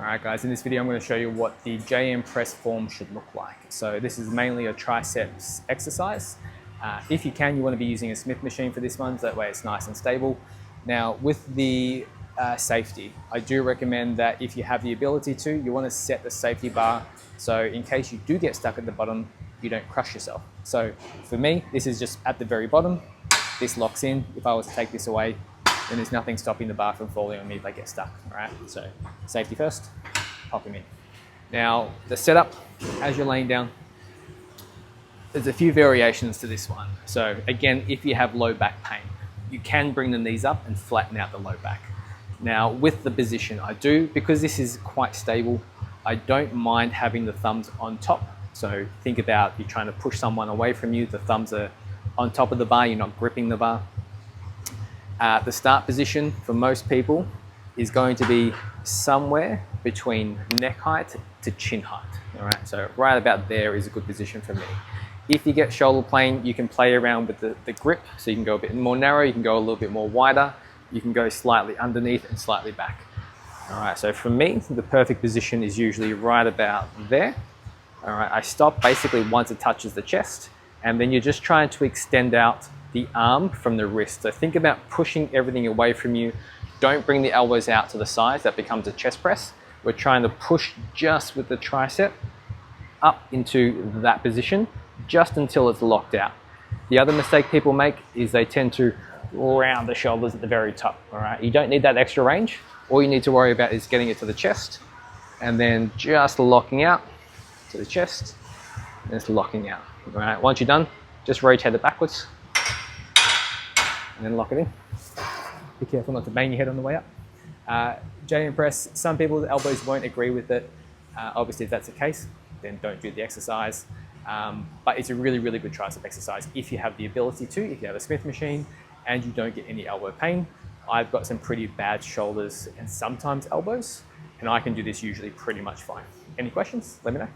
Alright guys, in this video I'm going to show you what the JM press form should look like. So this is mainly a triceps exercise. If you can, you want to be using a Smith machine for this one, so that way it's nice and stable. Now with the safety, I do recommend that if you have the ability to, you want to set the safety bar so in case you do get stuck at the bottom, you don't crush yourself. So for me, this is just at the very bottom. This locks in. If I was to take this away, then there's nothing stopping the bar from falling on me if I get stuck. All right, so safety first, pop him in. Now the setup, as you're laying down, there's a few variations to this one. So again, if you have low back pain, you can bring the knees up and flatten out the low back. Now with the position, because this is quite stable, I don't mind having the thumbs on top. So think about you're trying to push someone away from you, the thumbs are on top of the bar, you're not gripping the bar. The start position for most people is going to be somewhere between neck height to chin height. All right, so right about there is a good position for me. If you get shoulder pain, you can play around with the grip, so you can go a bit more narrow, you can go a little bit more wider, you can go slightly underneath and slightly back. All right, so for me, the perfect position is usually right about there. All right, I stop basically once it touches the chest, and then you're just trying to extend out the arm from the wrist. So think about pushing everything away from you. Don't bring the elbows out to the sides, that becomes a chest press. We're trying to push just with the tricep up into that position, just until it's locked out. The other mistake people make is they tend to round the shoulders at the very top, all right? You don't need that extra range. All you need to worry about is getting it to the chest and then just locking out to the chest and it's locking out, all right? Once you're done, just rotate it backwards and then lock it in. Be careful not to bang your head on the way up. JM press, some people's elbows won't agree with it. Obviously if that's the case, then don't do the exercise. But it's a really, really good tricep exercise if you have the ability to, if you have a Smith machine and you don't get any elbow pain. I've got some pretty bad shoulders and sometimes elbows, and I can do this usually pretty much fine. Any questions? Let me know.